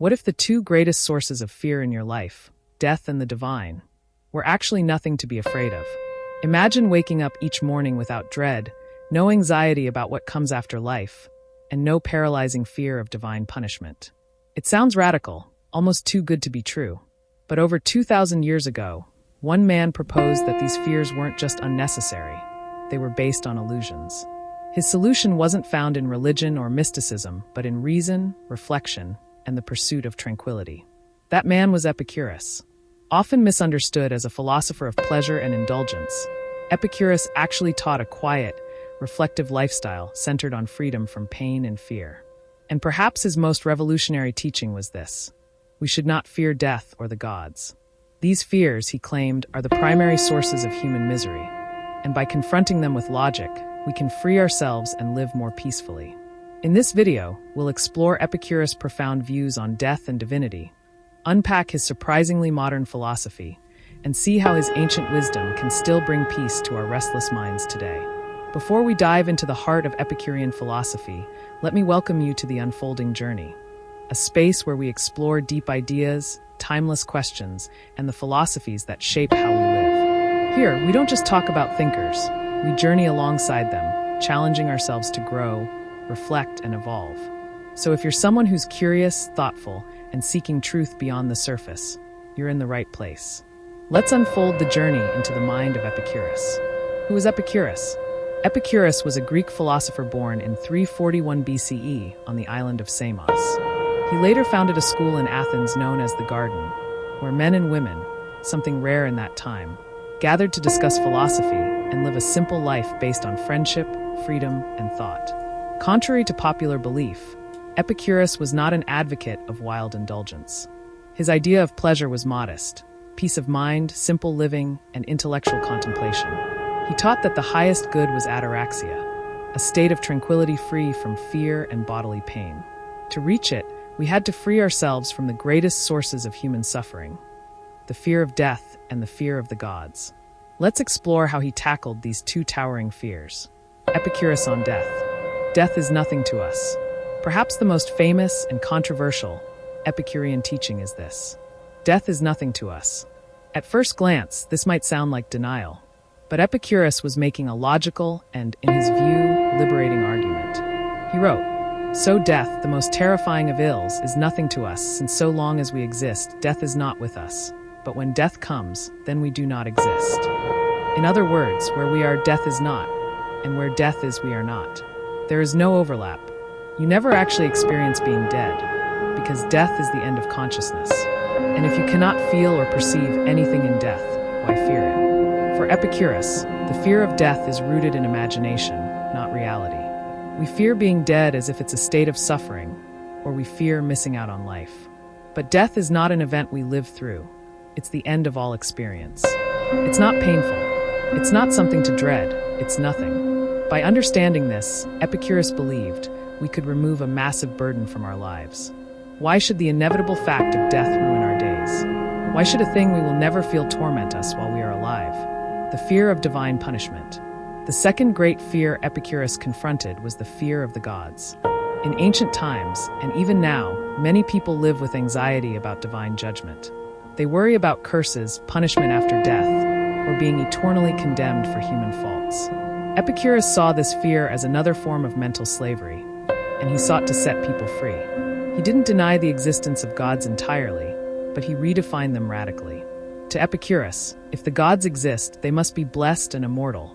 What if the two greatest sources of fear in your life, death and the divine, were actually nothing to be afraid of? Imagine waking up each morning without dread, no anxiety about what comes after life, and no paralyzing fear of divine punishment. It sounds radical, almost too good to be true. But over 2,000 years ago, one man proposed that these fears weren't just unnecessary, they were based on illusions. His solution wasn't found in religion or mysticism, but in reason, reflection, and the pursuit of tranquility. That man was Epicurus. Often misunderstood as a philosopher of pleasure and indulgence, Epicurus actually taught a quiet, reflective lifestyle centered on freedom from pain and fear. And perhaps his most revolutionary teaching was this: we should not fear death or the gods. These fears, he claimed, are the primary sources of human misery, and by confronting them with logic, we can free ourselves and live more peacefully. In this video, we'll explore Epicurus' profound views on death and divinity, unpack his surprisingly modern philosophy, and see how his ancient wisdom can still bring peace to our restless minds today. Before we dive into the heart of Epicurean philosophy, let me welcome you to the Unfolding Journey, a space where we explore deep ideas, timeless questions, and the philosophies that shape how we live. Here, we don't just talk about thinkers, we journey alongside them, challenging ourselves to grow, reflect, and evolve. So if you're someone who's curious, thoughtful, and seeking truth beyond the surface, you're in the right place. Let's unfold the journey into the mind of Epicurus. Who was Epicurus? Epicurus was a Greek philosopher born in 341 BCE on the island of Samos. He later founded a school in Athens known as the Garden, where men and women, something rare in that time, gathered to discuss philosophy and live a simple life based on friendship, freedom, and thought. Contrary to popular belief, Epicurus was not an advocate of wild indulgence. His idea of pleasure was modest: peace of mind, simple living, and intellectual contemplation. He taught that the highest good was ataraxia, a state of tranquility free from fear and bodily pain. To reach it, we had to free ourselves from the greatest sources of human suffering, the fear of death and the fear of the gods. Let's explore how he tackled these two towering fears. Epicurus on death. Death is nothing to us. Perhaps the most famous and controversial Epicurean teaching is this: death is nothing to us. At first glance, this might sound like denial, but Epicurus was making a logical and, in his view, liberating argument. He wrote, "So death, the most terrifying of ills, is nothing to us, since so long as we exist, death is not with us. But when death comes, then we do not exist." In other words, where we are, death is not, and where death is, we are not. There is no overlap. You never actually experience being dead, because death is the end of consciousness. And if you cannot feel or perceive anything in death, why fear it? For Epicurus, the fear of death is rooted in imagination, not reality. We fear being dead as if it's a state of suffering, or we fear missing out on life. But death is not an event we live through. It's the end of all experience. It's not painful. It's not something to dread. It's nothing. By understanding this, Epicurus believed we could remove a massive burden from our lives. Why should the inevitable fact of death ruin our days? Why should a thing we will never feel torment us while we are alive? The fear of divine punishment. The second great fear Epicurus confronted was the fear of the gods. In ancient times, and even now, many people live with anxiety about divine judgment. They worry about curses, punishment after death, or being eternally condemned for human faults. Epicurus saw this fear as another form of mental slavery, and he sought to set people free. He didn't deny the existence of gods entirely, but he redefined them radically. To Epicurus, if the gods exist, they must be blessed and immortal,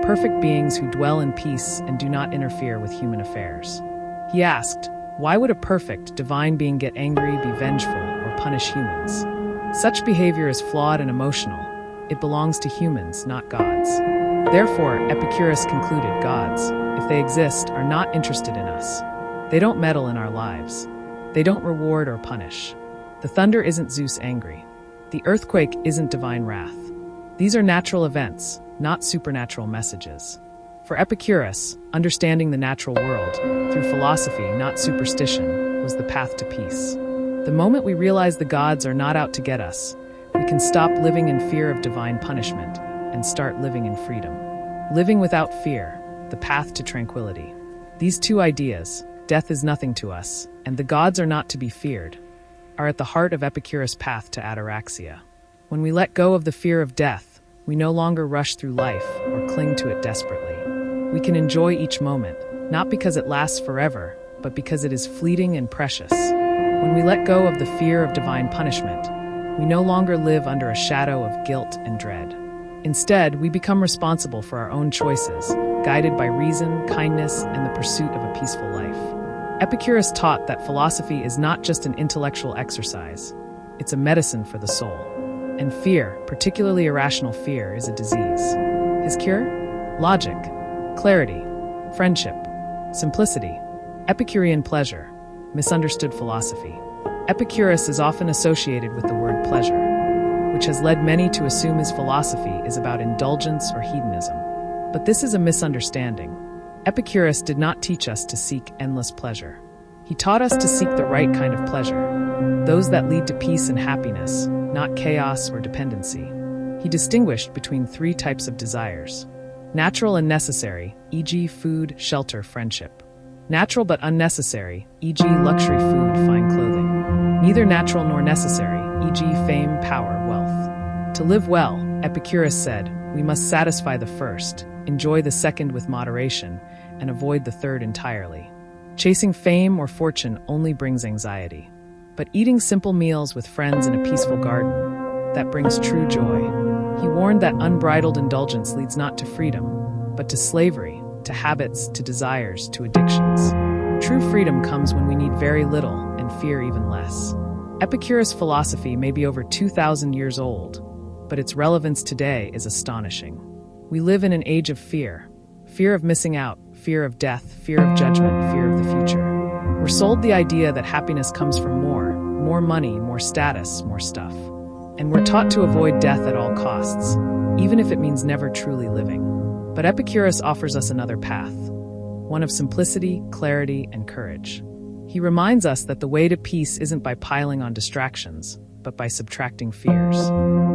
perfect beings who dwell in peace and do not interfere with human affairs. He asked, why would a perfect, divine being get angry, be vengeful, or punish humans? Such behavior is flawed and emotional. It belongs to humans, not gods. Therefore, Epicurus concluded gods, if they exist, are not interested in us. They don't meddle in our lives. They don't reward or punish. The thunder isn't Zeus angry. The earthquake isn't divine wrath. These are natural events, not supernatural messages. For Epicurus, understanding the natural world, through philosophy, not superstition, was the path to peace. The moment we realize the gods are not out to get us, we can stop living in fear of divine punishment and start living in freedom. Living without fear, the path to tranquility. These two ideas, death is nothing to us, and the gods are not to be feared, are at the heart of Epicurus' path to ataraxia. When we let go of the fear of death, we no longer rush through life or cling to it desperately. We can enjoy each moment, not because it lasts forever, but because it is fleeting and precious. When we let go of the fear of divine punishment, we no longer live under a shadow of guilt and dread. Instead, we become responsible for our own choices, guided by reason, kindness, and the pursuit of a peaceful life. Epicurus taught that philosophy is not just an intellectual exercise, it's a medicine for the soul. And fear, particularly irrational fear, is a disease. His cure? Logic, clarity, friendship, simplicity, Epicurean pleasure, misunderstood philosophy. Epicurus is often associated with the word pleasure, which has led many to assume his philosophy is about indulgence or hedonism. But this is a misunderstanding. Epicurus did not teach us to seek endless pleasure. He taught us to seek the right kind of pleasure, those that lead to peace and happiness, not chaos or dependency. He distinguished between three types of desires: natural and necessary, e.g. food, shelter, friendship; natural but unnecessary, e.g. luxury food, fine clothing; neither natural nor necessary, e.g. fame, power, wealth. To live well, Epicurus said, we must satisfy the first, enjoy the second with moderation, and avoid the third entirely. Chasing fame or fortune only brings anxiety. But eating simple meals with friends in a peaceful garden, that brings true joy. He warned that unbridled indulgence leads not to freedom, but to slavery, to habits, to desires, to addictions. True freedom comes when we need very little and fear even less. Epicurus' philosophy may be over 2,000 years old, but its relevance today is astonishing. We live in an age of fear. Fear of missing out, fear of death, fear of judgment, fear of the future. We're sold the idea that happiness comes from more money, more status, more stuff. And we're taught to avoid death at all costs, even if it means never truly living. But Epicurus offers us another path, one of simplicity, clarity, and courage. He reminds us that the way to peace isn't by piling on distractions, but by subtracting fears.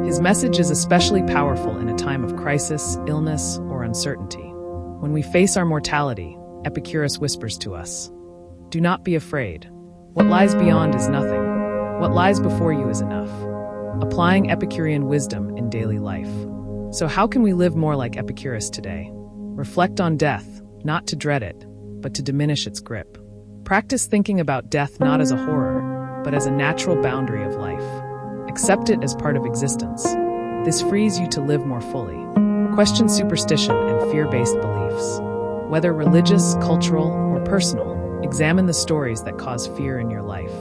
His message is especially powerful in a time of crisis, illness, or uncertainty. When we face our mortality, Epicurus whispers to us, do not be afraid. What lies beyond is nothing. What lies before you is enough. Applying Epicurean wisdom in daily life. So how can we live more like Epicurus today? Reflect on death, not to dread it, but to diminish its grip. Practice thinking about death not as a horror, but as a natural boundary of life. Accept it as part of existence. This frees you to live more fully. Question superstition and fear-based beliefs. Whether religious, cultural, or personal, examine the stories that cause fear in your life.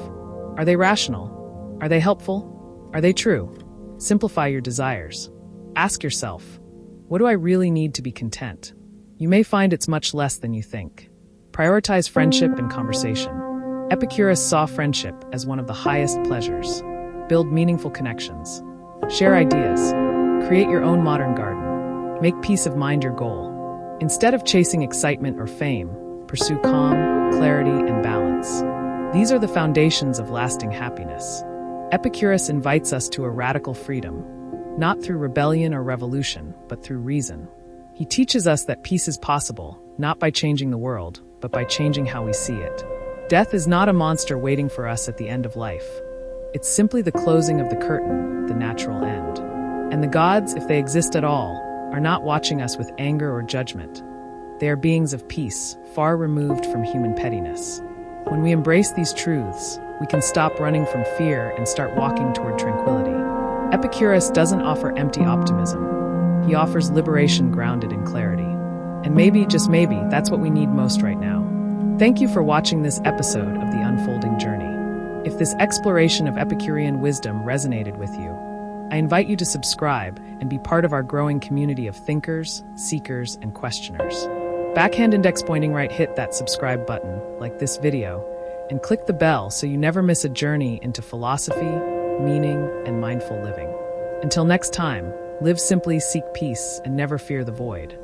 Are they rational? Are they helpful? Are they true? Simplify your desires. Ask yourself, what do I really need to be content? You may find it's much less than you think. Prioritize friendship and conversation. Epicurus saw friendship as one of the highest pleasures. Build meaningful connections. Share ideas. Create your own modern garden. Make peace of mind your goal. Instead of chasing excitement or fame, pursue calm, clarity, and balance. These are the foundations of lasting happiness. Epicurus invites us to a radical freedom, not through rebellion or revolution, but through reason. He teaches us that peace is possible, not by changing the world, but by changing how we see it. Death is not a monster waiting for us at the end of life. It's simply the closing of the curtain, the natural end. And the gods, if they exist at all, are not watching us with anger or judgment. They are beings of peace, far removed from human pettiness. When we embrace these truths, we can stop running from fear and start walking toward tranquility. Epicurus doesn't offer empty optimism. He offers liberation grounded in clarity. And maybe, just maybe, that's what we need most right now. Thank you for watching this episode of The Unfolding Journey. If this exploration of Epicurean wisdom resonated with you, I invite you to subscribe and be part of our growing community of thinkers, seekers, and questioners. Backhand index pointing right, hit that subscribe button, like this video, and click the bell so you never miss a journey into philosophy, meaning, and mindful living. Until next time, live simply, seek peace, and never fear the void.